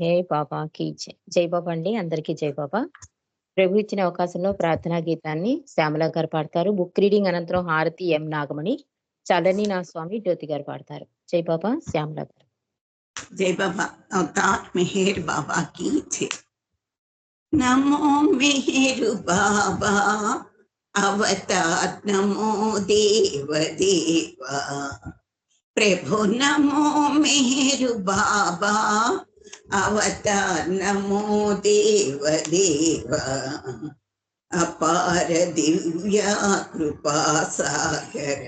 హే బాబాకి జై బాబా అండి. అందరికీ జై బాబా. ప్రభు ఇచ్చిన అవకాశంలో ప్రార్థనా గీతాన్ని శ్యామల గారు పాడతారు. బుక్ రీడింగ్ అనంతరం హారతి ఎం నాగమణి, చలని నా స్వామి జ్యోతి గారు పాడతారు. జై బాబా. శ్యామల గారు. जय बाबा अवतार मेहर बाबा की जय। नमो मेहर बाबा अवतार नमो देव देवा। प्रभु नमो मेहर बाबा अवतार नमो देव देवा। अपार दिव्या कृपा सागर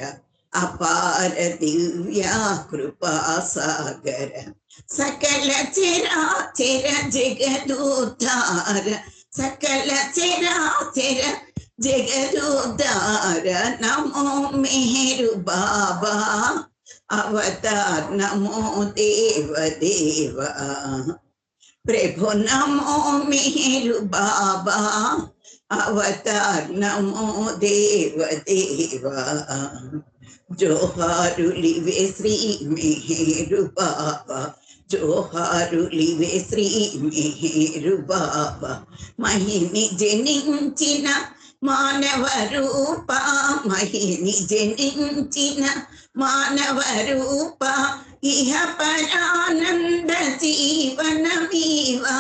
अपार दिव्या कृपा सागर सकल चराचर जगदोद्धार सकल चराचर जगदोद्धार नमो मेहर बाबा अवतार नमो देव देवा। प्रभु नमो मेहर बाबा अवतार नमो देव देवा। जोहारुलिवे श्री मेहर बाबा जोहारुलिवे श्री मेहर बाबा। महिनि जनिंचिन मानव रूप महिनि जनिंचिन मानव रूप इह परानंद जीवन मीवा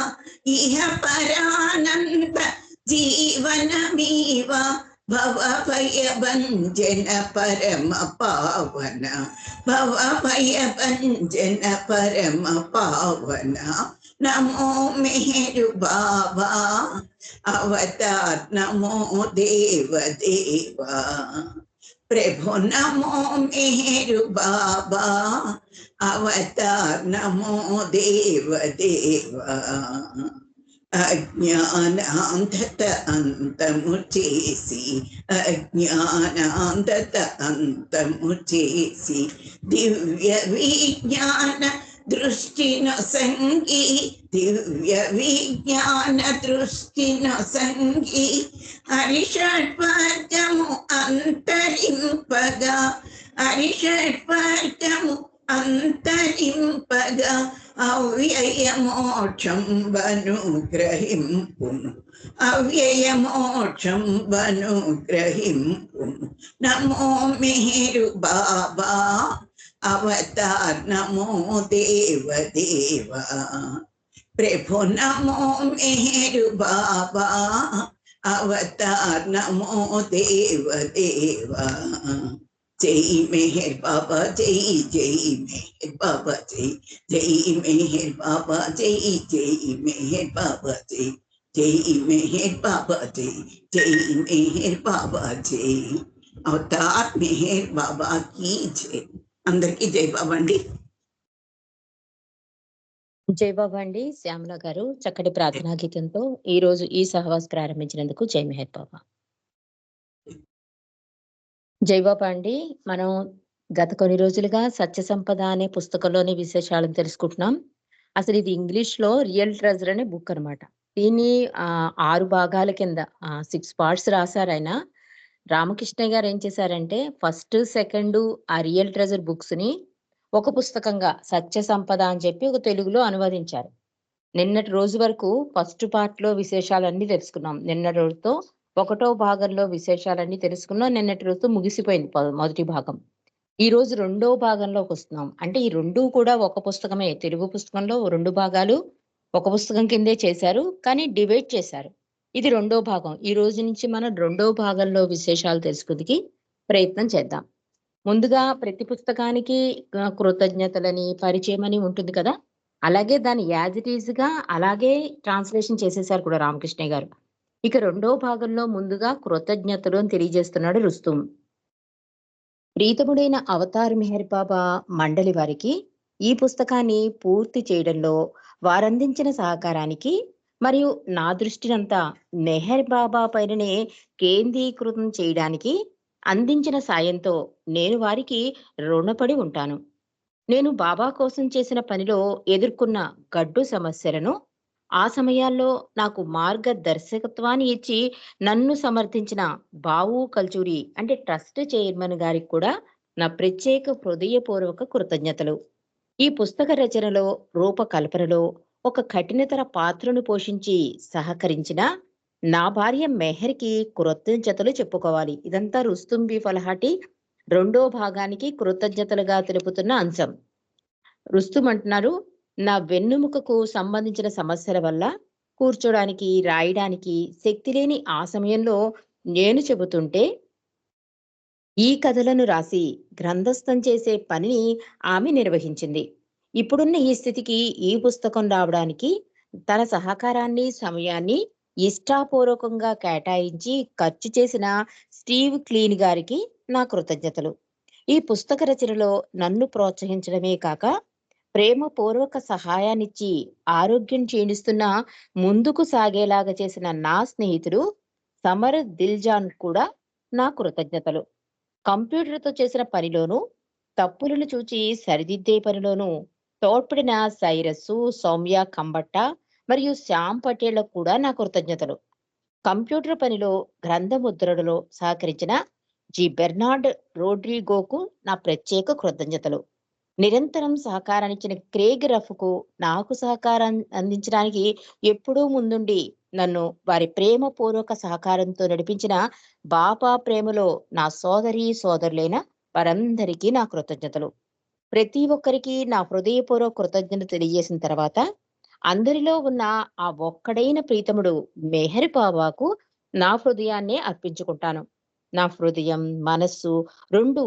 इह परानंद जीवन मीवा। भव भय भंजन परम पावन भव भय भंजन परम पावन। नमो मेहर बाबा अवतार नमो देव देवा। प्रभु नमो मेहर बाबा अवतार नमो देव देवा। अज्ञानांधत अंतमुचेसी अज्ञानांधत अंतमुचेसी दिव्य विज्ञान दृष्टि न संगी दिव्य विज्ञान दृष्टि न संगी। हरिषड्वर्गमु अंतरिंपगा हरिषड्वर्गमु अंतरिंपगा। अव्ययमोक्षं वनुग्रहिंपुनु अव्ययमोक्षं वनुग्रहिंपुनु। नमो मेहर बाबा अवतार नमो देव देवा। प्रभु नमो मेहर बाबा अवतार नमो देव देवा। जय मेहर बाबा जय मेहर बाबा जय मेहर बाबा जय मेहर बाबा जय मेहर बाबा जय मेहर बाबा जय। अवतार मेहर बाबा की जय। అందరికీ జై బాబా అండి. జై బాబా అండి. శ్యామల గారు చక్కటి ప్రార్థనా గీతంతో ఈ రోజు ఈ సహవాస్ ప్రారంభించినందుకు జై మెహర్ బాబా. జై బాబా అండి. మనం గత కొన్ని రోజులుగా సత్య సంపద అనే పుస్తకంలోని విశేషాలను తెలుసుకుంటున్నాం. అసలు ఇది ఇంగ్లీష్ లో రియల్ ట్రెజర్ అనే బుక్ అనమాట. దీన్ని 6 భాగాల కింద 6 పార్ట్స్ రాశారు ఆయన. రామకృష్ణ గారు ఏం చేశారంటే ఫస్ట్, సెకండ్ ఆ రియల్ ట్రెజర్ బుక్స్ ని ఒక పుస్తకంగా సత్య సంపద అని చెప్పి ఒక తెలుగులో అనువదించారు. నిన్నటి రోజు వరకు ఫస్ట్ పార్ట్ లో విశేషాలన్నీ తెలుసుకున్నాం. నిన్నటి రోజుతో 1వ భాగంలో విశేషాలన్నీ తెలుసుకున్నాం. నిన్నటి రోజుతో ముగిసిపోయింది మొదటి భాగం. ఈ రోజు 2వ భాగంలోకి వస్తున్నాం. అంటే ఈ 2 కూడా ఒక పుస్తకమే. తెలుగు పుస్తకంలో 2 భాగాలు ఒక పుస్తకం కిందే చేశారు, కానీ డివైడ్ చేశారు. ఇది 2వ భాగం. ఈ రోజు నుంచి మనం 2వ భాగంలో విశేషాలు తెలుసుకుందికి ప్రయత్నం చేద్దాం. ముందుగా ప్రతి పుస్తకానికి కృతజ్ఞతలని పరిచయం అని ఉంటుంది కదా, అలాగే దాన్ని యాజ్ ఇట్ ఈజ్ గా అలాగే ట్రాన్స్లేషన్ చేసేసారు కూడా రామకృష్ణ గారు. ఇక 2వ భాగంలో ముందుగా కృతజ్ఞతలు అని తెలియజేస్తున్నాడు రుస్తుం. ప్రీతముడైన అవతార్ మెహర్ బాబా మండలి వారికి ఈ పుస్తకాన్ని పూర్తి చేయడంలో వారందించిన సహకారానికి మరియు నా దృష్టినంతా మెహర్ బాబా పైననే కేంద్రీకృతం చేయడానికి అందించిన సాయంతో నేను వారికి రుణపడి ఉంటాను. నేను బాబా కోసం చేసిన పనిలో ఎదుర్కొన్న గడ్డు సమస్యలను ఆ సమయాల్లో నాకు మార్గదర్శకత్వాన్ని ఇచ్చి నన్ను సమర్థించిన బావు కల్చూరి అంటే ట్రస్ట్ చైర్మన్ గారికి కూడా నా ప్రత్యేక హృదయపూర్వక కృతజ్ఞతలు. ఈ పుస్తక రచనలో రూపకల్పనలో ఒక కఠినతర పాత్రను పోషించి సహకరించిన నా భార్య మెహర్‌కి కృతజ్ఞతలు చెప్పుకోవాలి. ఇదంతా 'రుస్తుం బి ఫలహాటి' రెండో భాగానికి కృతజ్ఞతలుగా తెలుపుతున్న అంశం. రుస్తుం అంటున్నారు, "నా వెన్నెముకకు సంబంధించిన సమస్యల వల్ల కూర్చోడానికి, రాయడానికి శక్తి లేని ఆ సమయంలో నేను చెబుతుంటే ఈ కథలను రాసి గ్రంథస్థం చేసే పనిని ఆమె నిర్వహించింది. ఇప్పుడున్న ఈ స్థితికి ఈ పుస్తకం రావడానికి తన సహకారాన్ని, సమయాన్ని ఇష్టాపూర్వకంగా కేటాయించి ఖర్చు చేసిన స్టీవ్ క్లీన్ గారికి నా కృతజ్ఞతలు. ఈ పుస్తక రచనలో నన్ను ప్రోత్సహించడమే కాక ప్రేమపూర్వక సహాయాన్నిచ్చి ఆరోగ్యం క్షీణిస్తున్న ముందుకు సాగేలాగా చేసిన నా స్నేహితుడు సమర్ దిల్జాన్ కూడా నా కృతజ్ఞతలు. కంప్యూటర్‌తో చేసిన పనిలోనూ, తప్పులను చూచి సరిదిద్దే పనిలోనూ తోడ్పడిన సైరస్సు, సౌమ్య కంబట్ట మరియు శ్యామ్ పటేళ్లకు కూడా నా కృతజ్ఞతలు. కంప్యూటర్ పనిలో, గ్రంథ ముద్రణలో సహకరించిన బెర్నార్డ్ రోడ్రిగోకు నా ప్రత్యేక కృతజ్ఞతలు. నిరంతరం సహకారాన్నిచ్చిన క్రేగ్ రఫ్‌కు, నాకు సహకారం అందించడానికి ఎప్పుడూ ముందుండి నన్ను వారి ప్రేమపూర్వక సహకారంతో నడిపించిన బాపా ప్రేమలో నా సోదరీ సోదరులైన వారందరికీ నా కృతజ్ఞతలు. ప్రతి ఒక్కరికి నా హృదయపూర్వక కృతజ్ఞతలు తెలియజేసిన తర్వాత, అందరిలో ఉన్న ఆ ఒక్కడైన ప్రీతముడు మెహర్ బాబాకు నా హృదయాన్నే అర్పించుకుంటాను. నా హృదయం, మనస్సు రెండూ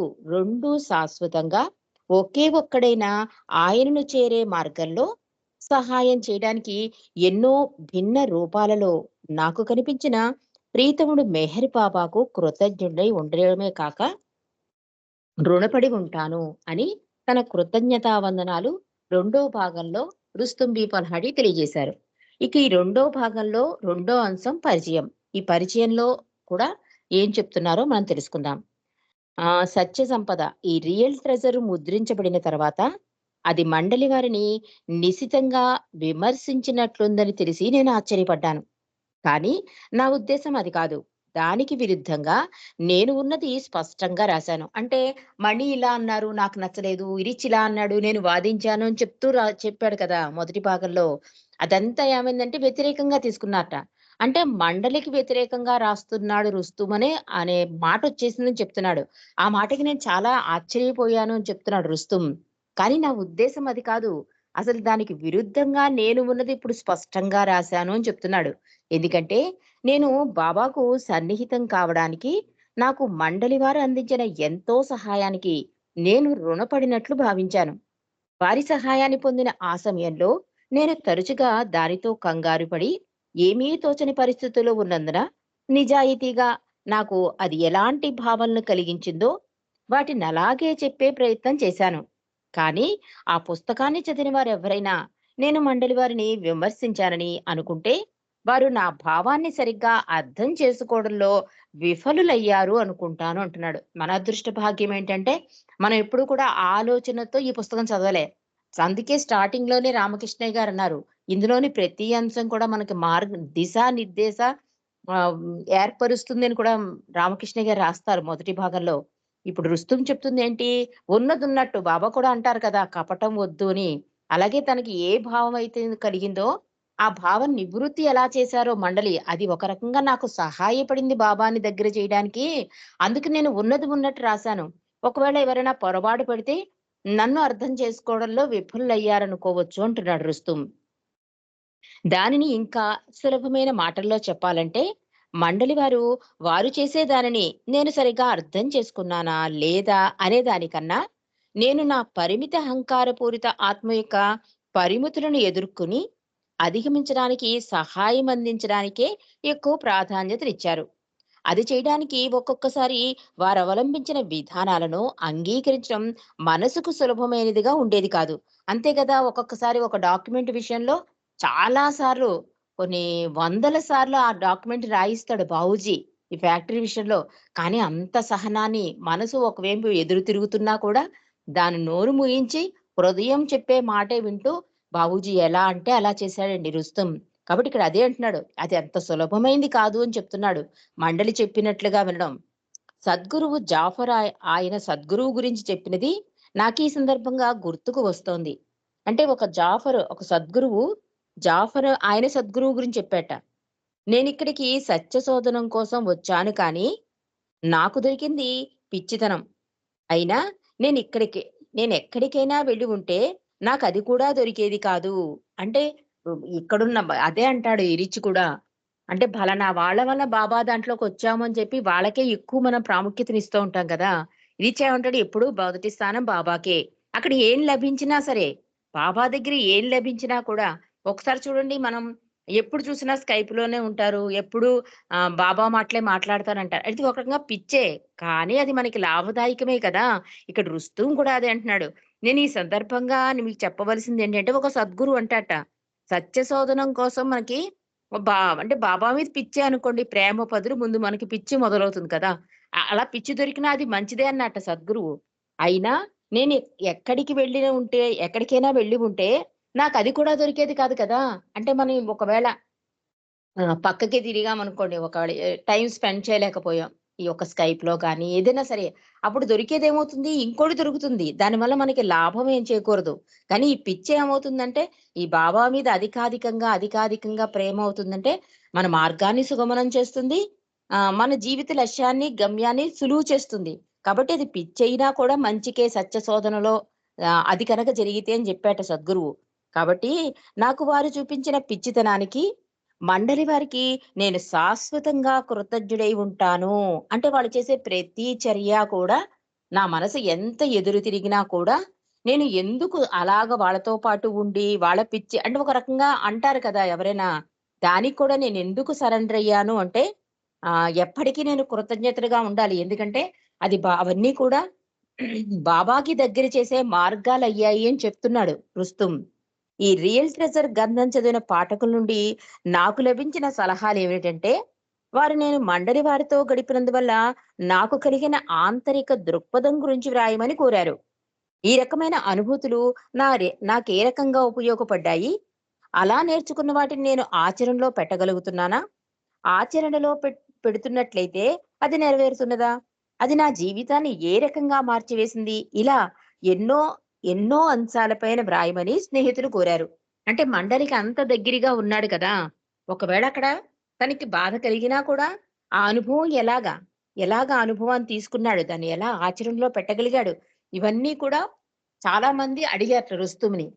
శాశ్వతంగా ఒకే ఒక్కడైన ఆయనను చేరే మార్గంలో సహాయం చేయడానికి ఎన్నో భిన్న రూపాలలో నాకు కనిపించిన ప్రీతముడు మెహర్ బాబాకు కృతజ్ఞుడై ఉండడమే కాక రుణపడి ఉంటాను అని తన కృతజ్ఞతా వందనాలు రెండో భాగంలో రుస్తుం బి పల్హడి తెలియజేశారు. ఇక ఈ రెండో భాగంలో రెండో అంశం పరిచయం. ఈ పరిచయంలో కూడా ఏం చెప్తున్నారో మనం తెలుసుకుందాం. సత్య సంపద ఈ రియల్ ట్రెజర్ ముద్రించబడిన తర్వాత అది మండలి వారిని నిశితంగా విమర్శించినట్లుందని తెలిసి నేను ఆశ్చర్యపడ్డాను. కానీ నా ఉద్దేశం అది కాదు. దానికి విరుద్ధంగా నేను ఉన్నది స్పష్టంగా రాశాను. అంటే మణి ఇలా అన్నారు, నాకు నచ్చలేదు. ఇరిచ్ ఇలా అన్నాడు, నేను వాదించాను అని చెప్పాడు కదా! మొదటి భాగంలో. అదంతా ఏమైందంటే వ్యతిరేకంగా తీసుకున్నారట. అంటే మండలికి వ్యతిరేకంగా రాస్తున్నాడు రుస్తుం అనే మాటొచ్చేసిందని చెప్తున్నాడు. ఆ మాటకి నేను చాలా ఆశ్చర్యపోయాను అని చెప్తున్నాడు రుస్తుం. కానీ నా ఉద్దేశం అది కాదు. అసలు దానికి విరుద్ధంగా నేను ఉన్నది ఇప్పుడు స్పష్టంగా రాశాను అని చెప్తున్నాడు. ఎందుకంటే నేను బాబాకు సన్నిహితం కావడానికి, నాకు మండలి వారు అందించిన ఎంతో సహాయానికి నేను రుణపడినట్లు భావించాను. వారి సహాయాన్ని పొందిన ఆ సమయంలో నేను తరచుగా దానితో కంగారు పడి, ఏమీ తోచని పరిస్థితుల్లో ఉన్నందున నిజాయితీగా నాకు అది ఎలాంటి భావనలు కలిగించిందో వాటినలాగే చెప్పే ప్రయత్నం చేశాను. కానీ ఆ పుస్తకాన్ని చదివిన వారెవ్వరైనా నేను మండలి వారిని విమర్శించానని అనుకుంటే వారు నా భావాన్ని సరిగ్గా అర్థం చేసుకోవడంలో విఫలులయ్యారు అనుకుంటాను అంటున్నాడు. మన అదృష్ట భాగ్యం ఏంటంటే మనం ఎప్పుడు కూడా ఆ ఆలోచనతో ఈ పుస్తకం చదవలే. అందుకే స్టార్టింగ్ లోనే రామకృష్ణయ్య గారు అన్నారు. ఇందులోని ప్రతి అంశం కూడా మనకి దిశానిర్దేశ ఏర్పరుస్తుంది అని కూడా రామకృష్ణయ్య గారు రాస్తారు మొదటి భాగంలో. ఇప్పుడు రుస్తుం చెప్తుందేంటి? ఉన్నదున్నట్టు బాబా కూడా అంటారు కదా! కపటం వద్దు అని. అలాగే తనకి ఏ భావం అయితే కలిగిందో, ఆ భావం నివృత్తి ఎలా చేశారో మండలి, అది ఒక రకంగా నాకు సహాయపడింది బాబాని దగ్గర చేయడానికి. అందుకు నేను ఉన్నది ఉన్నట్టు రాశాను. ఒకవేళ ఎవరైనా పొరపాటు పడితే నన్ను అర్థం చేసుకోవడంలో విఫలులయ్యారనుకోవచ్చు అంటున్నాడు రుస్తుం. దానిని ఇంకా సులభమైన మాటల్లో చెప్పాలంటే, మండలి వారు చేసే దానిని నేను సరిగ్గా అర్థం చేసుకున్నానా? లేదా? అనే దానికన్నా, నేను నా పరిమిత అహంకారపూరిత ఆత్మ యొక్క పరిమితులను ఎదుర్కొని, అధిగమించడానికి సహాయం అందించడానికే ఎక్కువ ప్రాధాన్యతనిచ్చారు. అది చేయడానికి ఒక్కొక్కసారి వారవలంబించిన విధానాలను అంగీకరించడం మనసుకు సులభమైనదిగా ఉండేది కాదు. అంతే కదా! ఒక్కొక్కసారి ఒక డాక్యుమెంట్ విషయంలో చాలా సార్లు కొన్ని వందల సార్లు ఆ డాక్యుమెంట్ రాయిస్తాడు బావూజీ ఈ ఫ్యాక్టరీ విషయంలో. కానీ అంత సహనాన్ని మనసు ఒకవైపు ఎదురు తిరుగుతున్నా కూడా దాని నోరు మూయించి హృదయం చెప్పే మాటే వింటూ బావూజీ ఎలా అంటే అలా చేశాడండి రుస్తుం. కాబట్టి ఇక్కడ అదే అంటున్నాడు. అది అంత సులభమైంది కాదు అని చెప్తున్నాడు. మండలి చెప్పినట్లుగా వినడం. సద్గురువు జాఫర్ ఆయన సద్గురువు గురించి చెప్పినది నాకీ సందర్భంగా గుర్తుకు వస్తోంది. అంటే ఒక సద్గురువు జాఫర్ ఆయన సద్గురువు గురించి చెప్పాట. నేనిక్కడికి సత్యశోధనం కోసం వచ్చాను కానీ, నాకు దొరికింది పిచ్చితనం. అయినా నేనిక్కడికి నేనెక్కడికైనా వెళ్ళి ఉంటే నాకది కూడా దొరికేది కాదు. అంటే ఇక్కడున్న అదే అంటాడు ఈ రిచ్ కూడా. అంటే ఫలానా వాళ్ళ వల్ల బాబా దాంట్లోకొచ్చాము అని చెప్పి వాళ్ళకే ఎక్కువ మనం ప్రాముఖ్యతనిస్తూ ఉంటాం కదా! రిచ్ ఏమంటాడు ఎప్పుడు మొదటి స్థానం బాబాకే. అక్కడ ఏం లభించినా సరే, బాబా దగ్గర ఏం లభించినా కూడా ఒకసారి చూడండి మనం ఎప్పుడు చూసినా స్కైప్‌లోనే ఉంటారు. ఎప్పుడు బాబా మాటలే మాట్లాడతారంటారు. అది ఒక రకంగా పిచ్చే. కానీ అది మనకి లాభదాయకమే కదా! ఇక్కడ రుస్తుం కూడా అదే అంటున్నాడు. నేను ఈ సందర్భంగా మీకు చెప్పవలసిందేంటంటే ఒక సద్గురు అంటాట. సత్య శోధనం కోసం మనకి అంటే బాబా మీద పిచ్చే అనుకోండి. ప్రేమ పదులు ముందు మనకి పిచ్చి మొదలవుతుంది కదా! అలా పిచ్చి దొరికినా అది మంచిదే అన్నట్ట సద్గురువు. అయినా నేను ఎక్కడికి వెళ్ళి ఉంటే ఎక్కడికైనా వెళ్ళి ఉంటే నాకది కూడా దొరికేది కాదు కదా! అంటే మనం ఒకవేళ పక్కకి తిరిగామనుకోండి ఒకవేళ టైమ్ స్పెండ్ చేయలేకపోయాం. ఈ యొక్క స్కైప్‌లో గానీ, ఏదైనా సరే. అప్పుడు దొరికేదేమవుతుంది? ఇంకోటి దొరుకుతుంది. దానివల్ల మనకి లాభం ఏం చేకూరదు. కానీ ఈ పిచ్చి ఏమవుతుందంటే, ఈ బాబా మీద అధికాధికంగా ప్రేమ అవుతుందంటే, మన మార్గాన్ని సుగమనం చేస్తుంది. మన జీవిత లక్ష్యాన్ని, గమ్యాన్ని సులువు చేస్తుంది. కాబట్టి అది పిచ్చయినా కూడా మంచికే సత్య శోధనలో అది కనుక జరిగితే అని జెప్పాట సద్గురువు. కాబట్టి నాకు వారు చూపించిన పిచ్చితనానికి మండలి వారికి నేను శాశ్వతంగా కృతజ్ఞుడై ఉంటాను. అంటే వాళ్ళు చేసే ప్రతి చర్య కూడా నా మనసు ఎంత ఎదురు తిరిగినా కూడా నేను ఎందుకు అలాగ వాళ్ళతో పాటు ఉండి వాళ్ళ పిచ్చి అంటే ఒక రకంగా అంటారు కదా ఎవరైనా! దానికి కూడా నేనెందుకు సరెండర్ అయ్యాను అంటే ఎప్పటికీ నేను కృతజ్ఞతలుగా ఉండాలి. ఎందుకంటే అది అవన్నీ కూడా బాబాకి దగ్గర చేసే మార్గాలయ్యాయి అని చెప్తున్నాడు రుస్తుం. ఈ రియల్ ట్రెజర్ గ్రంథం చదివిన పాఠకుల నుండి నాకు లభించిన సలహాలేమిటంటే, నేను మండలి వారితో గడిపినందువల్ల నాకు కలిగిన ఆంతరిక దృక్పథం గురించి వ్రాయమని కోరారు. ఈ రకమైన అనుభూతులు నాకే రకంగా ఉపయోగపడ్డాయి? అలా నేర్చుకున్న వాటిని నేను ఆచరణలో పెట్టగలుగుతున్నానా? ఆచరణలో పెడుతున్నట్లయితే అది నెరవేరుతున్నదా? అది నా జీవితాన్ని ఏ రకంగా మార్చివేసింది? ఇలా ఎన్నో, ఎన్నో అంశాలపైన వ్రాయమని స్నేహితులు కోరారు. అంటే మండలికి అంత దగ్గరగా ఉన్నాడు కదా! ఒకవేళ అక్కడ తనకి బాధ కలిగినా కూడా ఆ అనుభవం ఎలాగా అనుభవాన్ని తీసుకున్నాడు? దాన్ని ఎలా ఆచరణలో పెట్టగలిగాడు? ఇవన్నీ కూడా చాలా మంది అడిగారట రుస్తుముని.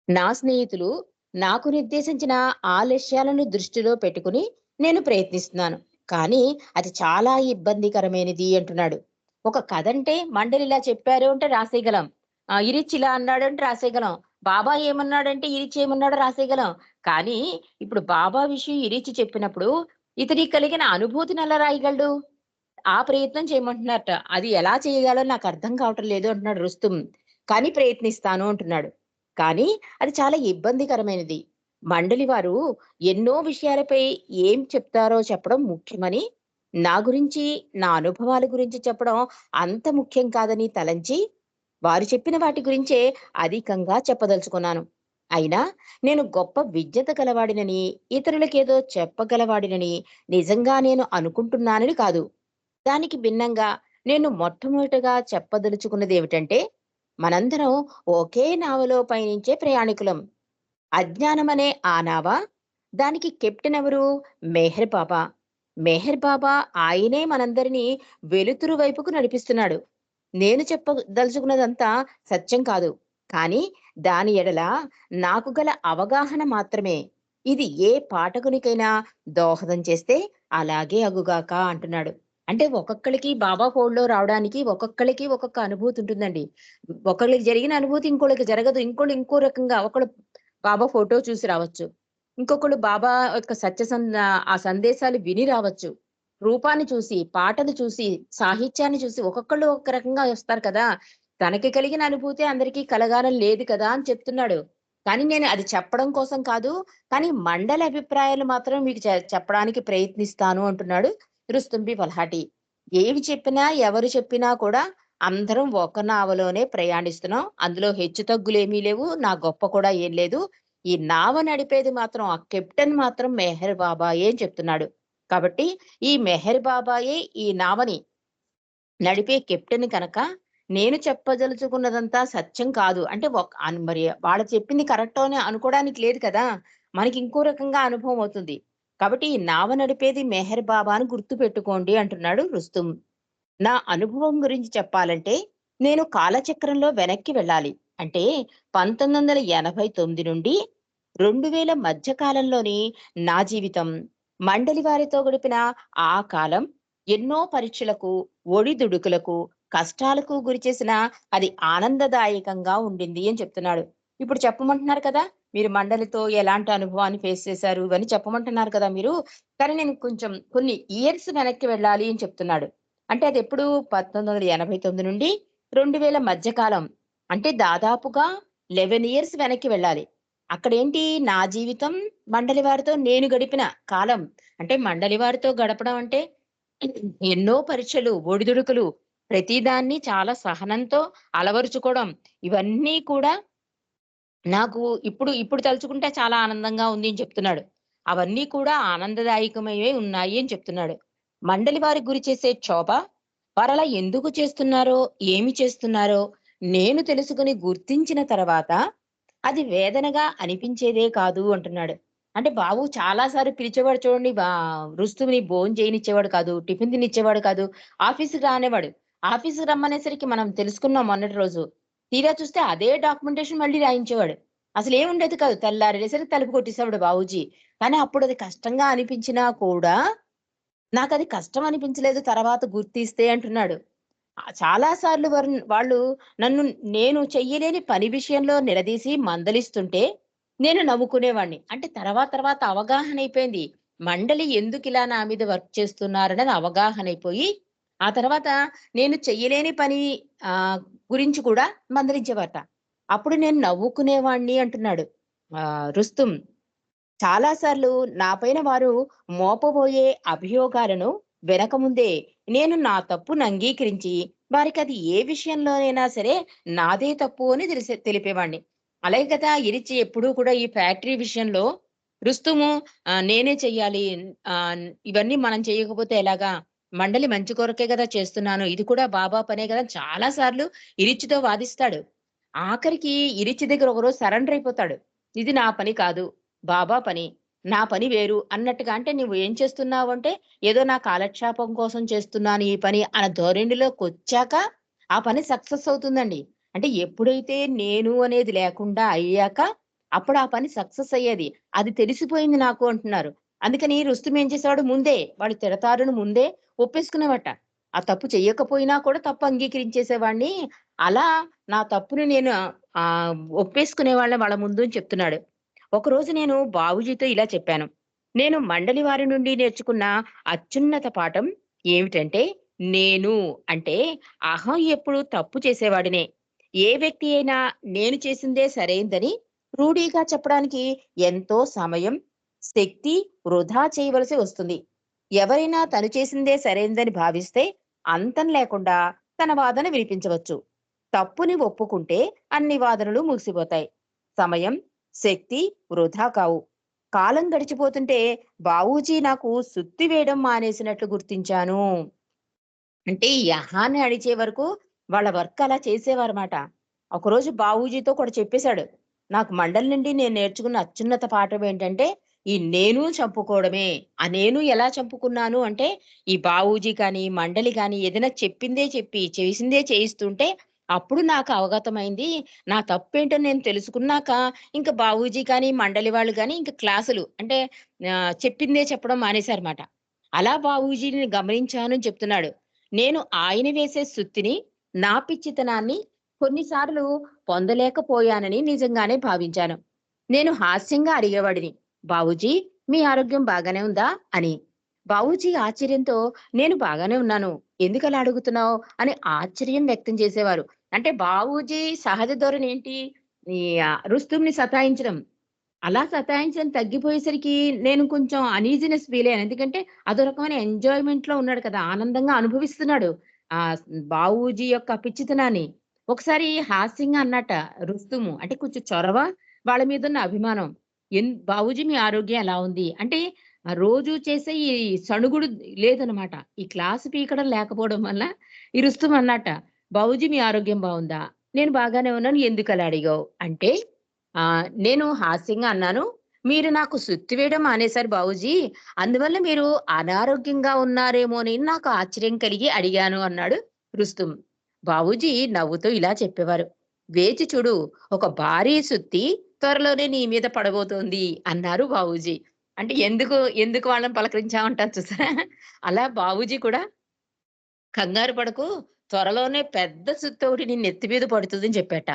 నా స్నేహితులు నాకు నిర్దేశించిన ఆలస్యాలను దృష్టిలో పెట్టుకుని నేను ప్రయత్నిస్తున్నాను. కానీ అది చాలా ఇబ్బందికరమైనది అంటున్నాడు. ఒక కథంటే మండలిలా చెప్పారు అంటే రాసేయగలం. ఇరిచ్ ఇలా అన్నాడంటే రాసేయగలం. బాబా ఏమన్నాడంటే ఇరిచ్ ఏమన్నాడో రాసేయగలం. కానీ ఇప్పుడు బాబా విషయం ఇరిచ్ చెప్పినప్పుడు ఇతనికి కలిగిన అనుభూతిని ఎలా రాయగలడు? ఆ ప్రయత్నం చేయమంటున్నారట. అది ఎలా చేయగలో నాకర్థం కావటం లేదు అంటున్నాడు రుస్తుం. కానీ ప్రయత్నిస్తాను అంటున్నాడు. కానీ అది చాలా ఇబ్బందికరమైనది. మండలి వారు ఎన్నో విషయాలపై ఏం చెప్తారో చెప్పడం ముఖ్యమని, నా గురించి, నా అనుభవాల గురించి చెప్పడం అంత ముఖ్యం కాదని తలంచి, వారు చెప్పిన వాటి గురించే అధికంగా చెప్పదలుచుకున్నాను. అయినా నేను గొప్ప విజ్ఞత గలవాడినని, ఇతరులకేదో చెప్పగలవాడినని నిజంగా నేను అనుకుంటున్నానని కాదు. దానికి భిన్నంగా నేను మొట్టమొదటగా చెప్పదలుచుకున్నదేమిటంటే, మనందరం ఒకే నావలో పయనించే ప్రయాణికులం. అజ్ఞానమనే ఆ నావ, దానికి కెప్టెన్ ఎవరు? మెహర్ బాబా. మెహర్ బాబా ఆయనే మనందరినీ వెలుతురు వైపుకు నడిపిస్తున్నాడు. నేను చెప్పదలుచుకున్నదంతా సత్యం కాదు. కానీ దాని ఎడల నాకు గల అవగాహన మాత్రమే. ఇది ఏ పాఠకునికైనా దోహదం చేస్తే అలాగే అగుగాక అంటున్నాడు. అంటే ఒక్కొక్కళ్ళకి బాబా ఫోల్డ్‌లో రావడానికి ఒక్కొక్కళ్ళకి ఒక్కొక్క అనుభూతి ఉంటుందండి. ఒకళ్ళకి జరిగిన అనుభూతి ఇంకోళ్ళకి జరగదు. ఇంకోళ్ళు ఇంకో రకంగా ఒకళ్ళు బాబా ఫోటో చూసి రావచ్చు. ఇంకొకళ్ళు బాబా యొక్క ఆ సందేశాలు విని రావచ్చు. రూపాన్ని చూసి, పాటలు చూసి, సాహిత్యాన్ని చూసి ఒక్కొక్కళ్ళు ఒక్క రకంగా వస్తారు కదా! తనకి కలిగిన అనుభూతి అందరికీ కలగాలని లేదు కదా! అని చెప్తున్నాడు. కానీ నేను అది చెప్పడం కోసం కాదు. కానీ మండలి అభిప్రాయాలు మాత్రం మీకు చెప్పడానికి ప్రయత్నిస్తాను అంటున్నాడు రుస్తుంబి వల్హాటి. ఏవి చెప్పినా, ఎవరు చెప్పినా కూడా అందరం ఒక నావలోనే ప్రయాణిస్తున్నాం. అందులో హెచ్చుతగ్గులేమీ లేవు. నా గొప్ప కూడా ఏం లేదు. ఈ నావ నడిపేది మాత్రం ఆ కెప్టెన్ మాత్రం మెహర్ బాబాయే అని చెప్తున్నాడు. కాబట్టి ఈ మెహర్ బాబాయే ఈ నావని నడిపే కెప్టెన్ కనుక నేను చెప్పదలుచుకున్నదంతా సత్యం కాదు. అంటే మరి వాళ్ళు చెప్పింది కరెక్టో అని అనుకోవడానికి లేదు కదా! మనకి ఇంకో రకంగా అనుభవం అవుతుంది. కాబట్టి ఈ నావ నడిపేది మెహర్ బాబా అని గుర్తుపెట్టుకోండి అంటున్నాడు రుస్తుం. నా అనుభవం గురించి చెప్పాలంటే, నేను కాలచక్రంలో వెనక్కి వెళ్ళాలి. అంటే 1989 నుండి 2000 మధ్య కాలంలోని నా జీవితం, మండలి వారితో గడిపిన ఆ కాలం ఎన్నో పరీక్షలకు, ఒడిదుడుకులకు, కష్టాలకు గురిచేసిన అది ఆనందదాయకంగా ఉండింది అని చెప్తున్నాడు. ఇప్పుడు చెప్పమంటున్నారు కదా! మీరు మండలితో ఎలాంటి అనుభవాన్ని ఫేస్ చేశారు ఇవన్నీ చెప్పమంటున్నారు కదా మీరు. కానీ నేను కొంచెం కొన్ని ఇయర్స్ వెనక్కి వెళ్ళాలి అని చెప్తున్నాడు. అంటే అదెప్పుడు 1989 నుండి 2000 మధ్య కాలం. అంటే దాదాపుగా 11 ఇయర్స్ వెనక్కి వెళ్ళాలి. అక్కడేంటి నా జీవితం, మండలి వారితో నేను గడిపిన కాలం. అంటే మండలి వారితో గడపడం అంటే ఎన్నో పరీక్షలు, ఒడిదుడుకులు, ప్రతిదాన్ని చాలా సహనంతో అలవరుచుకోవడం. ఇవన్నీ కూడా నాకు ఇప్పుడు తలుచుకుంటే చాలా ఆనందంగా ఉంది అని చెప్తున్నాడు. అవన్నీ కూడా ఆనందదాయకమైవే ఉన్నాయి అని చెప్తున్నాడు. మండలి వారికి గురి చేసే క్షోభ, వారలా ఎందుకు చేస్తున్నారో, ఏమి చేస్తున్నారో నేను తెలుసుకొని గుర్తించిన తర్వాత అది వేదనగా అనిపించేదే కాదు అంటున్నాడు. అంటే బాబు చాలా సార్లు పిలిచేవాడు చూడండి రుస్తువుని చేయనిచ్చేవాడు కాదు. టిఫిన్ తినిచ్చేవాడు కాదు. ఆఫీస్‌కి రానివాడు. ఆఫీస్‌కి రమ్మనేసరికి మనం తెలుసుకున్నాం మొన్నటి రోజు. తీరా చూస్తే అదే డాక్యుమెంటేషన్ మళ్ళీ రాయించేవాడు. అసలేముండేది కాదు. తెల్లారేసరికి తలుపు కొట్టేసేవాడు బాబూజీ. కానీ అప్పుడది కష్టంగా అనిపించినా కూడా నాకది కష్టం అనిపించలేదు తర్వాత గుర్తిస్తే అంటున్నాడు. చాలా సార్లు వాళ్ళు నన్ను నేను చెయ్యలేని పని విషయంలో నిలదీసి మందలిస్తుంటే నేను నవ్వుకునేవాడిని. అంటే తర్వాత అవగాహనైపోయింది. మండలి ఎందుకిలా నా మీద వర్క్ చేస్తున్నారనేది అవగాహనైపోయి, ఆ తర్వాత నేను చెయ్యలేని పని ఆహ్, గురించి కూడా మందలించేవారట. అప్పుడు నేను నవ్వుకునేవాడిని అంటున్నాడు రుస్తుం. చాలా సార్లు నాపైన వారు మోపబోయే అభియోగాలను వెనకముందే నేను నా తప్పును అంగీకరించి వారికది ఏ విషయంలోనైనా సరే నాదే తప్పు అని తెలిపేవాడిని. అలాగే కదా ఇరిచి ఎప్పుడూ కూడా ఈ ఫ్యాక్టరీ విషయంలో రుస్తుము నేనే చెయ్యాలి. ఇవన్నీ మనం చేయకపోతే ఎలాగా? మండలి మంచి కొరకే గదా చేస్తున్నాను. ఇది కూడా బాబా పనే గదా! చాలా సార్లు ఇరిచ్చితో వాదిస్తాడు. ఆఖరికి ఇరిచి దగ్గర ఒకరోజు సరెండర్ అయిపోతాడు. ఇది నా పని కాదు. బాబా పని. నా పని వేరు అన్నట్టుగా అంటే నువ్వు ఏం చేస్తున్నావంటే, ఏదో నా కాలక్షేపం కోసం చేస్తున్నాను ఈ పని అన్న ధోరణిలోకొచ్చాక ఆ పని సక్సెస్ అవుతుందండి. అంటే ఎప్పుడైతే నేను అనేది లేకుండా అయ్యాక అప్పుడు ఆ పని సక్సెస్ అయ్యేది. అది తెలిసిపోయింది నాకు అంటున్నారు. అందుకని రుస్తుం ఏం చేసేవాడు ముందే వాళ్ళు తిడతారని ముందే ఒప్పేసుకునేవాట. ఆ తప్పు చెయ్యకపోయినా కూడా తప్పు అంగీకరించేసేవాడిని. అలా నా తప్పుని నేను ఒప్పేసుకునేవాళ్ళం వాళ్ళ ముందు అని చెప్తున్నాడు. ఒకరోజు నేను బాబూజీతో ఇలా చెప్పాను. నేను మండలి వారి నుండి నేర్చుకున్న అత్యున్నత పాఠం ఏమిటంటే, నేను అంటే అహం ఎప్పుడు తప్పు చేసేవాడినే. ఏ వ్యక్తి అయినా నేను చేసిందే సరైందని రూఢీగా చెప్పడానికి ఎంతో సమయం, శక్తి వృధా చేయవలసి వస్తుంది. ఎవరైనా తను చేసిందే సరైందని భావిస్తే అంతం లేకుండా తన వాదన వినిపించవచ్చు. తప్పుని ఒప్పుకుంటే అన్ని వాదనలు ముగిసిపోతాయి. సమయం, శక్తి వృధా కావు. కాలం గడిచిపోతుంటే బావూజీ నాకు సుత్తి వేయడం మానేసినట్లు గుర్తించాను. అంటే ఈ యహాన్ని అడిచే వరకు వాళ్ళ వర్క్ అలా చేసేవారమాట. ఒకరోజు బావూజీతో కూడా చెప్పేశాడు. నాకు మండలి నుండి నేను నేర్చుకున్న అత్యున్నత పాఠం ఏంటంటే, ఈ నేను చంపుకోవడమే. ఆ నేను ఎలా చంపుకున్నాను అంటే, ఈ బావూజీ కానీ, మండలి గాని ఏదైనా చెప్పిందే చెప్పి, చేసిందే చేయిస్తుంటే అప్పుడు నాకు అవగతమైంది. నా తప్పేంటో నేను తెలుసుకున్నాక ఇంక బావూజీ కానీ, మండలి వాళ్ళు గాని ఇంక క్లాసులు అంటే చెప్పిందే చెప్పడం మానేశారుమాట. అలా బావూజీని గమనించాను అని చెప్తున్నాడు. నేను ఆయన వేసే సుత్తిని, నా పిచ్చితనాన్ని కొన్నిసార్లు పొందలేకపోయానని నిజంగానే భావించాను. నేను హాస్యంగా అడిగేవాడిని. బావూజీ మీ ఆరోగ్యం బాగానే ఉందా? అని. బావూజీ ఆశ్చర్యంతో నేను బాగానే ఉన్నాను. ఎందుకలా అడుగుతున్నావు? అని ఆశ్చర్యం వ్యక్తం చేసేవారు. అంటే బావూజీ సహజ ధోరణి ఏంటి? ఈ రుస్తుమ్‌ని సతాయించడం. అలా సతాయించడం తగ్గిపోయేసరికి నేను కొంచెం అనీజీనెస్ ఫీల్ అయ్యాను. ఎందుకంటే అదో రకమైన ఎంజాయ్‌మెంట్‌లో ఉన్నాడు కదా! ఆనందంగా అనుభవిస్తున్నాడు. ఆహ్, బావూజీ యొక్క పిచ్చితనాన్ని. ఒకసారి హాస్యంగా అన్నట్ట రుస్తుము. అంటే కొంచెం చొరవ, వాళ్ళ మీదున్న అభిమానం. బావూజీ మీ ఆరోగ్యం ఎలా ఉంది? అంటే రోజు చేసే ఈ సణుగుడు లేదనమాట. ఈ క్లాస్ పీకడం లేకపోవడం వల్ల ఈ రుస్తుం అన్నట్ట. బాబూజీ మీ ఆరోగ్యం బావుందా? నేను బాగానే ఉన్నాను. ఎందుకలా అడిగావు? అంటే నేను హాస్యంగా అన్నాను. మీరు నాకు సుత్తి వేయడం మానేశారు బాబూజీ. అందువల్ల మీరు అనారోగ్యంగా ఉన్నారేమోనని నాకు ఆశ్చర్యం కలిగి అడిగాను అన్నాడు రుస్తుం. బాబూజీ నవ్వుతూ ఇలా చెప్పేవారు. వేచి చూడు, ఒక భారీ సుత్తి త్వరలోనే నీ మీద పడబోతోంది అన్నారు బాబూజీ. అంటే ఎందుకు వాళ్ళని పలకరించామంటారు చూసారా? అలా బాబూజీ కూడా కంగారు పడకు. త్వరలోనే పెద్ద సుత్తోకటి నీ నెత్తి మీద పడుతుందని చెప్పాట.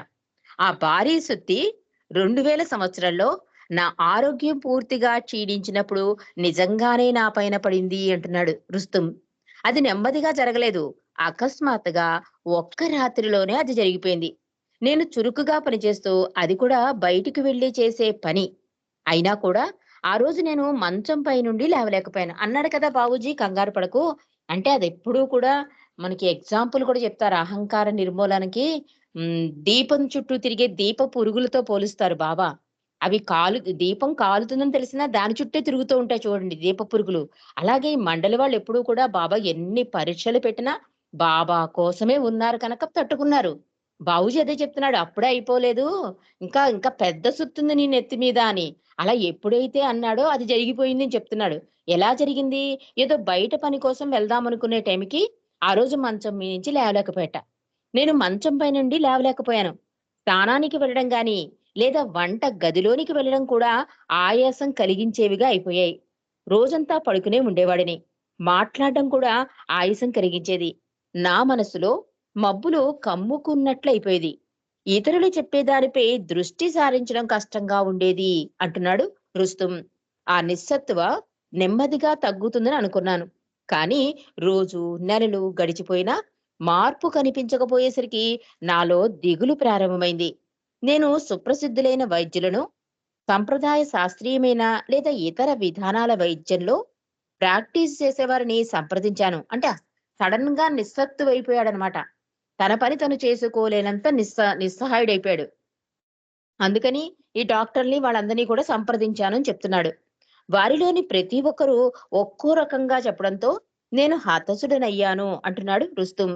ఆ భారీ సుత్తి 2000 సంవత్సరంలో నా ఆరోగ్యం పూర్తిగా క్షీణించినప్పుడు నిజంగానే నా పైన పడింది అంటున్నాడు రుస్తుం. అది నెమ్మదిగా జరగలేదు. అకస్మాత్తుగా ఒక్క రాత్రిలోనే అది జరిగిపోయింది. నేను చురుకుగా పనిచేస్తూ అది కూడా బయటికి వెళ్లి చేసే పని. అయినా కూడా ఆ రోజు నేను మంచం పై నుండి లేవలేకపోయాను. అన్నాడు కదా బాబూజీ కంగారు పడకు. అంటే అదెప్పుడూ కూడా మనకి ఎగ్జాంపుల్ కూడా చెప్తారు. అహంకార నిర్మూలనకి దీపం చుట్టూ తిరిగే దీప పురుగులతో పోలుస్తారు బాబా. అవి దీపం కాలుతుందని తెలిసినా దాని చుట్టే తిరుగుతూ ఉంటాయి చూడండి దీప పురుగులు. అలాగే ఈ మండలి వాళ్ళు ఎప్పుడూ కూడా బాబా ఎన్ని పరీక్షలు పెట్టినా బాబా కోసమే ఉన్నారు కనుక తట్టుకున్నారు. బాబూజీ అదే చెప్తున్నాడు. అప్పుడే అయిపోలేదు. ఇంకా పెద్ద సుత్తుంది నీ నెత్తి మీద అని. అలా ఎప్పుడైతే అన్నాడో అది జరిగిపోయింది అని చెప్తున్నాడు. ఎలా జరిగింది? ఏదో బయట పని కోసం వెళ్దామనుకునే టైంకి ఆ రోజు మంచం మీద నుంచి లేవలేకపోయాట. నేను మంచం పై నుండి లేవలేకపోయాను. స్నానానికి వెళ్ళడం గాని, లేదా వంట గదిలోనికి వెళ్ళడం కూడా ఆయాసం కలిగించేవిగా అయిపోయాయి. రోజంతా పడుకునే ఉండేవాడిని. మాట్లాడడం కూడా ఆయాసం కలిగించేది. నా మనసులో మబ్బులు కమ్ముకున్నట్లయిపోయేది. ఇతరులు చెప్పేదానిపై దృష్టి సారించడం కష్టంగా ఉండేది అంటున్నాడు రుస్తుం. ఆ నిస్సత్తువ నెమ్మదిగా తగ్గుతుందని అనుకున్నాను. కానీ రోజు, నెలలు గడిచిపోయినా మార్పు కనిపించకపోయేసరికి నాలో దిగులు ప్రారంభమైంది. నేను సుప్రసిద్ధులైన వైద్యులను, సంప్రదాయ శాస్త్రీయమైన లేదా ఇతర విధానాల వైద్యంలో ప్రాక్టీస్ చేసేవారిని సంప్రదించాను. అంటే సడెన్‌గా నిస్సత్తువైపోయాడనమాట. తన పని తను చేసుకోలేనంత నిస్సహాయుడైపోయాడు. అందుకని ఈ డాక్టర్‌ని వాళ్ళందరినీ కూడా సంప్రదించానని చెప్తున్నాడు. వారిలోని ప్రతి ఒక్కరూ ఒక్కో రకంగా చెప్పడంతో నేను హతాశుడనయ్యాను అంటున్నాడు రుస్తుం.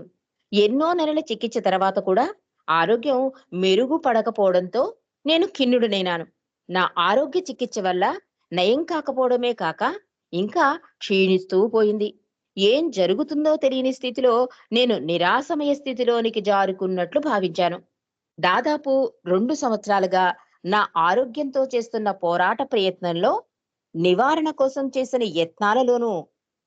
ఎన్నో నెలల చికిత్స తర్వాత కూడా ఆరోగ్యం మెరుగుపడకపోవడంతో నేను ఖిన్నుడినైనాను. నా ఆరోగ్య చికిత్స వల్ల నయం కాకపోవడమే కాక ఇంకా క్షీణిస్తూ పోయింది. ఏం జరుగుతుందో తెలియని స్థితిలో నేను నిరాశమయ స్థితిలోనికి జారుకున్నట్లు భావించాను. దాదాపు 2 సంవత్సరాలుగా నా ఆరోగ్యంతో చేస్తున్న పోరాట ప్రయత్నంలో నివారణ కోసం చేసిన యత్నాలలోనూ,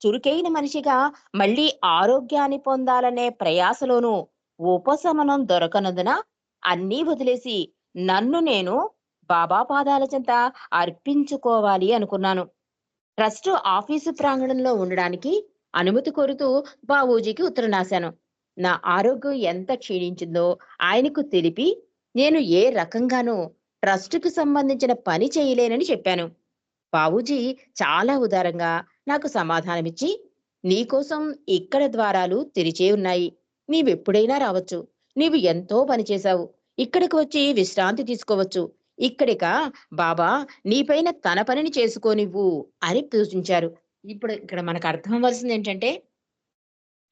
చురుకైన మనిషిగా మళ్ళీ ఆరోగ్యాన్ని పొందాలనే ప్రయాసలోనూ ఉపశమనం దొరకనందున అన్నీ వదిలేసి నన్ను నేను బాబా పాదాల చెంత అర్పించుకోవాలి అనుకున్నాను. ట్రస్ట్ ఆఫీసు ప్రాంగణంలో ఉండడానికి అనుమతి కోరుతూ బావూజీకి ఉత్తరం రాశాను. నా ఆరోగ్యం ఎంత క్షీణించిందో ఆయనకు తెలిపి నేను ఏ రకంగానూ ట్రస్టుకు సంబంధించిన పని చేయలేనని చెప్పాను. బావూజీ చాలా ఉదారంగా నాకు సమాధానమిచ్చి, నీకోసం ఇక్కడ ద్వారాలు తెరిచే ఉన్నాయి. నీవెప్పుడైనా రావచ్చు. నీవు ఎంతో పనిచేశావు. ఇక్కడికి వచ్చి విశ్రాంతి తీసుకోవచ్చు. ఇక్కడిక బాబా నీపైన తన పనిని చేసుకోనివ్వు అని సూచించారు. ఇప్పుడు ఇక్కడ మనకు అర్థం అవ్వాల్సిందేంటంటే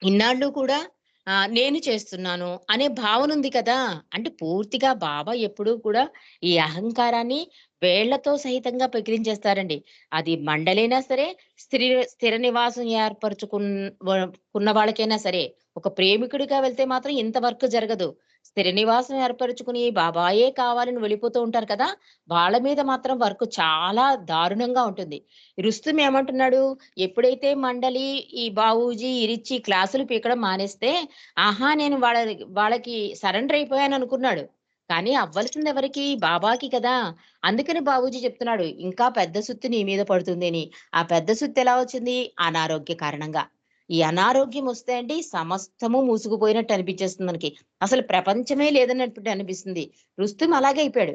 ఇన్నాళ్ళు కూడా నేను చేస్తున్నాను అనే భావనుంది కదా! అంటే పూర్తిగా బాబా ఎప్పుడూ కూడా ఈ అహంకారాన్ని వేళ్ళతో సహితంగా పెకిలించేస్తారండి. అది మండలైనా సరే, స్థిర నివాసం వ కున్న వాళ్ళకైనా సరే. ఒక ప్రేమికుడిగా వెళ్తే మాత్రం ఇంత వర్క్ జరగదు. స్థిర నివాసం ఏర్పరుచుకుని బాబాయే కావాలని వెళ్ళిపోతూ ఉంటారు కదా! వాళ్ళ మీద మాత్రం వర్క్ చాలా దారుణంగా ఉంటుంది. రుస్తుం ఏమంటున్నాడు? ఎప్పుడైతే మండలి, ఈ బావూజీ, ఈ రిచ్చి క్లాసులు పీకడం మానేస్తే, ఆహా! నేను వాళ్ళకి సరెండర్ అయిపోయాననుకున్నాడు. కానీ అవ్వాల్సిందెవరికి? బాబాకి కదా! అందుకని బావూజీ చెప్తున్నాడు, ఇంకా పెద్ద సుత్తి నీ మీద పడుతుందని. ఆ పెద్ద సుత్తెలా వచ్చింది? అనారోగ్య కారణంగా. ఈ అనారోగ్యం వస్తే అండి సమస్తము మూసుకుపోయినట్టు అనిపించేస్తుంది మనకి. అసలు ప్రపంచమే లేదన్నట్టు అనిపిస్తుంది. రుస్తుం అలాగే అయిపోయాడు.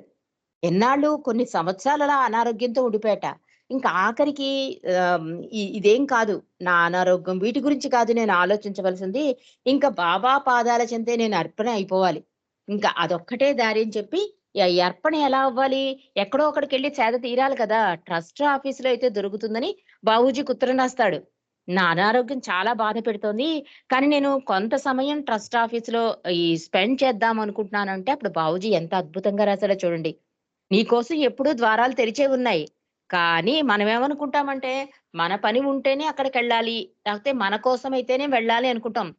ఎన్నాళ్ళు కొన్ని సంవత్సరాలు అలా అనారోగ్యంతో ఉండిపోయాట. ఇంకా ఆఖరికి ఆహ్, ఇదేం కాదు. నా అనారోగ్యం వీటి గురించి కాదు నేను ఆలోచించవలసింది. ఇంకా బాబా పాదాల చెంతే నేను అర్పణ అయిపోవాలి. ఇంకా అదొక్కటే దారి అని చెప్పి ఈ అర్పణ ఎలా అవ్వాలి? ఎక్కడో అక్కడికెళ్ళి సేద తీరాలి కదా! ట్రస్ట్ ఆఫీస్‌లో అయితే దొరుకుతుందని బావూజీకి ఉత్తరం రాస్తాడు. నా అనారోగ్యం చాలా బాధ పెడుతోంది. కానీ నేను కొంత సమయం ట్రస్ట్ ఆఫీస్‌లో స్పెండ్ చేద్దాం అనుకుంటున్నానంటే, అప్పుడు బాబూజీ ఎంత అద్భుతంగా రాసాడో చూడండి. నీకోసం ఎప్పుడూ ద్వారాలు తెరిచే ఉన్నాయి. కానీ మనమేమనుకుంటామంటే, మన పని ఉంటేనే అక్కడికెళ్ళాలి. లేకపోతే మన కోసమైతేనే వెళ్ళాలి అనుకుంటాం.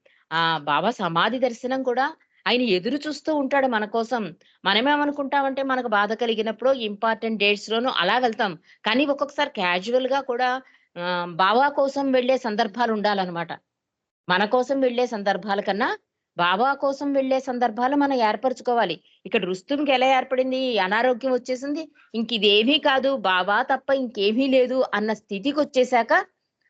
బాబా సమాధి దర్శనం కూడా ఆయన ఎదురు చూస్తూ ఉంటాడు మన కోసం. మనమేమనుకుంటామంటే, మనకు బాధ కలిగినప్పుడో, ఇంపార్టెంట్ డేట్స్‌లోనో అలా వెళ్తాం. కానీ ఒక్కొక్కసారి క్యాజువల్‌గా కూడా బాబా కోసం వెళ్ళే సందర్భాలుండాలనమాట. మన కోసం వెళ్ళే సందర్భాల కన్నా, బాబా కోసం వెళ్ళే సందర్భాలు మనం ఏర్పరచుకోవాలి. ఇక్కడ రుస్తుంకి ఎలా ఏర్పడింది? అనారోగ్యం వచ్చేసింది. ఇంకిదేమీ కాదు. బాబా తప్ప ఇంకేమీ లేదు అన్న స్థితికొచ్చేసాక,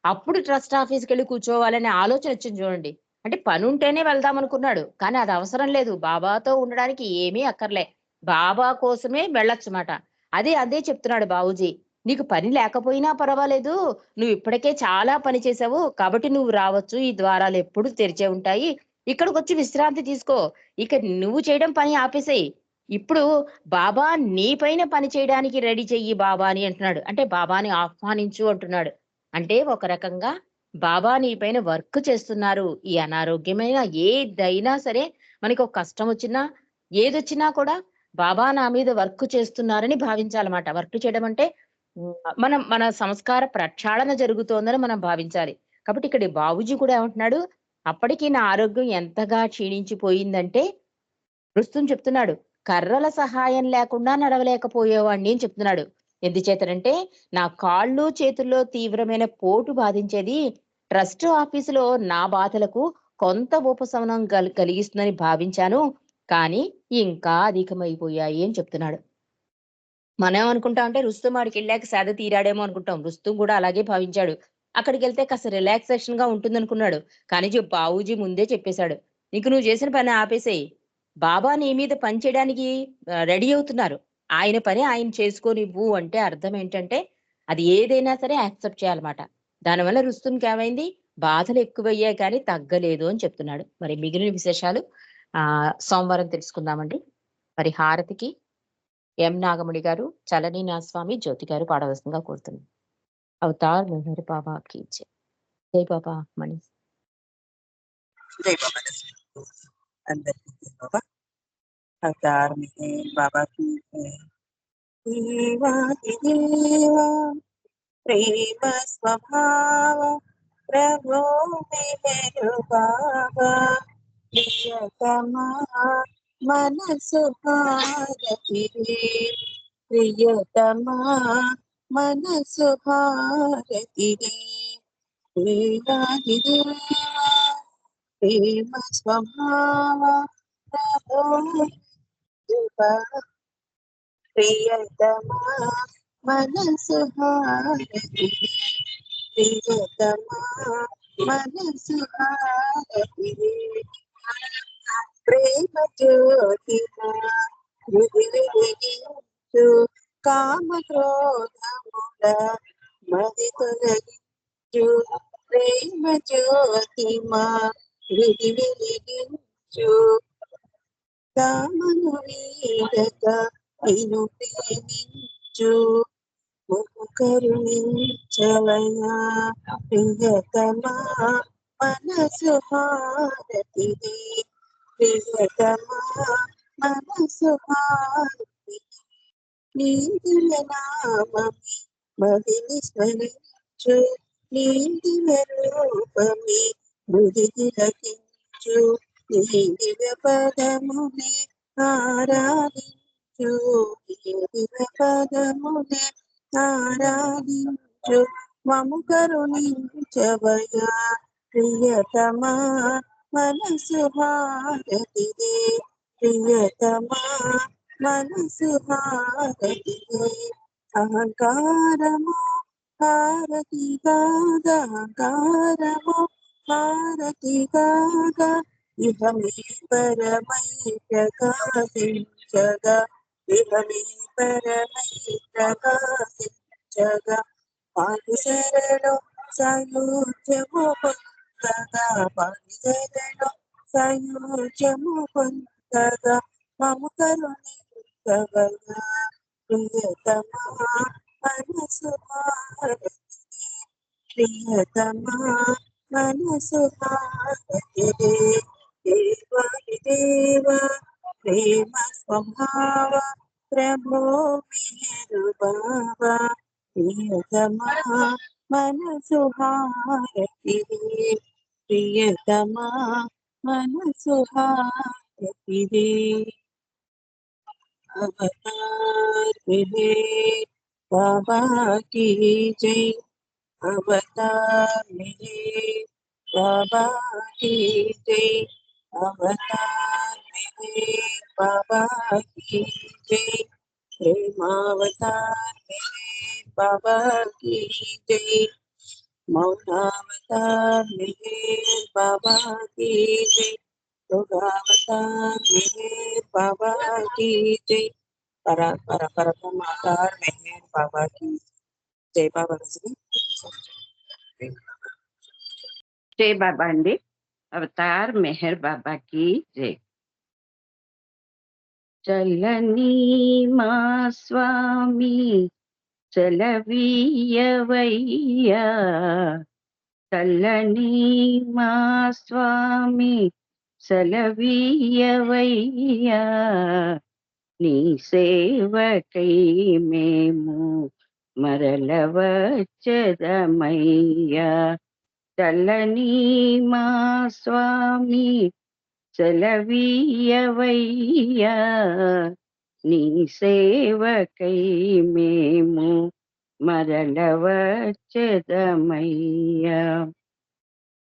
అప్పుడు ట్రస్ట్ ఆఫీస్‌కెళ్ళి కూర్చోవాలనే ఆలోచనొచ్చింది చూడండి. అంటే పనుంటేనే వెళ్దామనుకున్నాడు. కానీ అది అవసరం లేదు. బాబాతో ఉండడానికి ఏమీ అక్కర్లే. బాబా కోసమే వెళ్ళొచ్చుమాట. అదే చెప్తున్నాడు బాబూజీ. "నీకు పని లేకపోయినా పర్వాలేదు. నువ్విప్పటికే చాలా పని చేశావు. కాబట్టి నువ్వు రావచ్చు. ఈ ద్వారాలెప్పుడు తెరిచే ఉంటాయి. ఇక్కడికొచ్చి విశ్రాంతి తీసుకో. ఇక నువ్వు చేయడం పని ఆపేసేయి. ఇప్పుడు బాబా నీ పైన పని చేయడానికి రెడీ చెయ్యి బాబాని" అంటున్నాడు. అంటే బాబాని ఆహ్వానించు అంటున్నాడు. అంటే ఒక రకంగా బాబా నీ పైన వర్క్ చేస్తున్నారు. ఈ అనారోగ్యమైన ఏదైనా సరే మనకొక కష్టమొచ్చినా, ఏదొచ్చినా కూడా బాబా నా మీద వర్క్ చేస్తున్నారని భావించాలమాట. వర్క్ చేయడం అంటే హ్మ్. మన సంస్కార ప్రక్షాళన జరుగుతోందని మనం భావించాలి. కాబట్టి ఇక్కడ బాబూజీ కూడా ఏమంటున్నాడు, అప్పటికి నా ఆరోగ్యం ఎంతగా క్షీణించిపోయిందంటే, రుస్తుం చెప్తున్నాడు, కర్రల సహాయం లేకుండా నడవలేకపోయేవాడిని అని చెప్తున్నాడు. ఎందుచేతనంటే, నా కాళ్ళు, చేతుల్లో తీవ్రమైన పోటు బాధించేది. ట్రస్ట్ ఆఫీసులో నా బాధలకు కొంత ఉపశమనం కలిగిస్తుందని భావించాను. కానీ ఇంకా అధికమైపోయాయి అని చెప్తున్నాడు. మనమేమనుకుంటామంటే రుస్తుం ఆడికెళ్ళాక సేద తీరాడేమో అనుకుంటాం. రుస్తుం గూడా అలాగే భావించాడు. అక్కడికెళ్తే కాస్త రిలాక్సేషన్‌గా ఉంటుందనుకున్నాడు. కానీ బావూజీ ముందే చెప్పేసాడు. "ఇంక నువ్వు చేసిన పని ఆపేసేయి. బాబా నీ మీద పని చేయడానికి రెడీ అవుతున్నారు. ఆయన పని ఆయన చేసుకోనివ్వు" అంటే అర్థం ఏంటంటే, అది ఏదైనా సరే యాక్సెప్ట్ చేయాలమాట. దానివల్ల రుస్తుంకేమైంది? బాధలెక్కువయ్యాయి కానీ తగ్గలేదు అని చెప్తున్నాడు. మరి మిగిలిన విశేషాలు సోమవారం తెలుసుకుందామండి. మరి హారతికి నాగమణి గారు, చలనీనాథస్వామి, జ్యోతి గారు పాడవలసిందిగా కోరుతున్నాను. అవతార్ మెహర్ బాబా కీ జై. జై బాబా మణి. जय बाबा अंदर की बाबा अवतार में बाबा की है देवा देवा प्रेम स्वभाव प्रभु मेहर बाबा प्रियतमा मन सुहारती प्रियतमा मन सुहारती देवा देवा प्रेम स्वभाव प्रभो प्रियतमा मनसु हारति प्रियतमा मनसु हारति प्रेम ज्योतिना हृदयगिंचु काम क्रोधमुల మది తొలగించు ప్రేమ జ్యోతిమా హృది వెలిగించు కామను వీడక నిన్ను ప్రేమించు ముఖు కరుణించవయా ప్రియతమా మనసు హారతిది ప్రియతమా మనసు హారతి నీదిల నామమి మదిని స్మరించు నీదిల రూపమి మృదికి రచించు నీదిల పదముని ఆరాధించు నీదిల పదముని ఆరాధించు మము కరుణించవయా ప్రియతమా మనసు హారతిదే ప్రియతమా మనసు హారతిదే అహంకారము హారతి కాగా అహంకారము హారతి కాగా ఇహమే పరమై ప్రకాశించగా ఇహమే పరమై ప్రకాశించగా పాటి శరణు సాయుధ్యము పొందగా పాటి శరణు సాయుధ్యము పొందగా మము కరుణించవగా ప్రియతమా మనసు హారతి ప్రియతమా మనసు హారతిదే దేవాది దేవ ప్రేమ స్వభావ ప్రభో మేరు బాబా ప్రియతమా మనసు హారతిదే ప్రియతమా మనసు హారతిదే अवतार मिले बाबा की जय अवतार मिले बाबा की जय अवतार मिले बाबा की जय प्रेमावतार मिले बाबा की जय मौनावतार मिले बाबा की जय दुर्गावतार मिले बाबा की जय परमावतार मेहर बाबा की जय बाबा जय बाबा अंडी अवतार मेहर बाबा की जय चलनी मा स्वामी चलवीयवయ్యా చల్లని మా స్వామి చలవీయవయ్యా నీ సేవకై మేము మరల వచ్చదమయ్యా చల్లని మా స్వామి చలవీయవయ్యా నీ సేవకై మేము మరల వచ్చదమయ్యా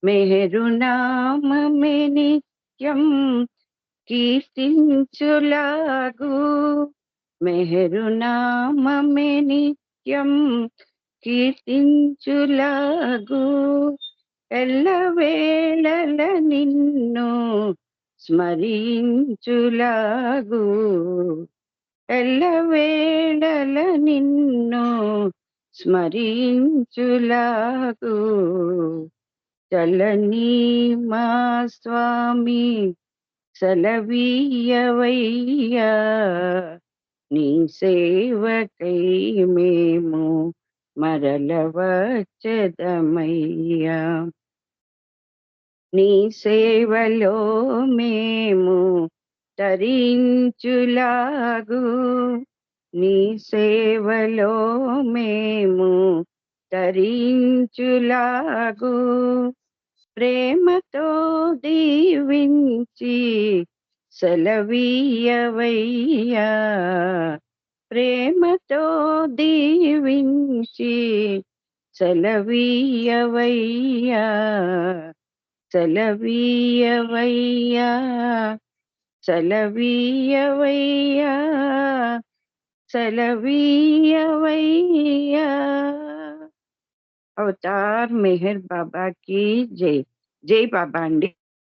మెహరునామమే నిత్యం కీర్తించులాగు మెహరునామమే నిత్యం కీర్తించులాగు ఎల్లవేళల నిన్ను స్మరించులాగు ఎల్లవేళల నిన్ను స్మరించులాగు చలని మా స్వామి చలవీయవయ్యా నీ సేవకై మేము మరల వచ్చదమయ్యా నీ సేవలో మేము తరించులాగు నీ సేవలో మేము తరించులాగు ప్రేమతో దీవించి సెలవీయవయ్యా ప్రేమతో దీవించి సెలవీయవయ్యా సెలవీయవయ్యా సెలవీయవయ్యా సెలవీయవయ్యా अवतार मेहर बाबा की जय जय बाबा अंडी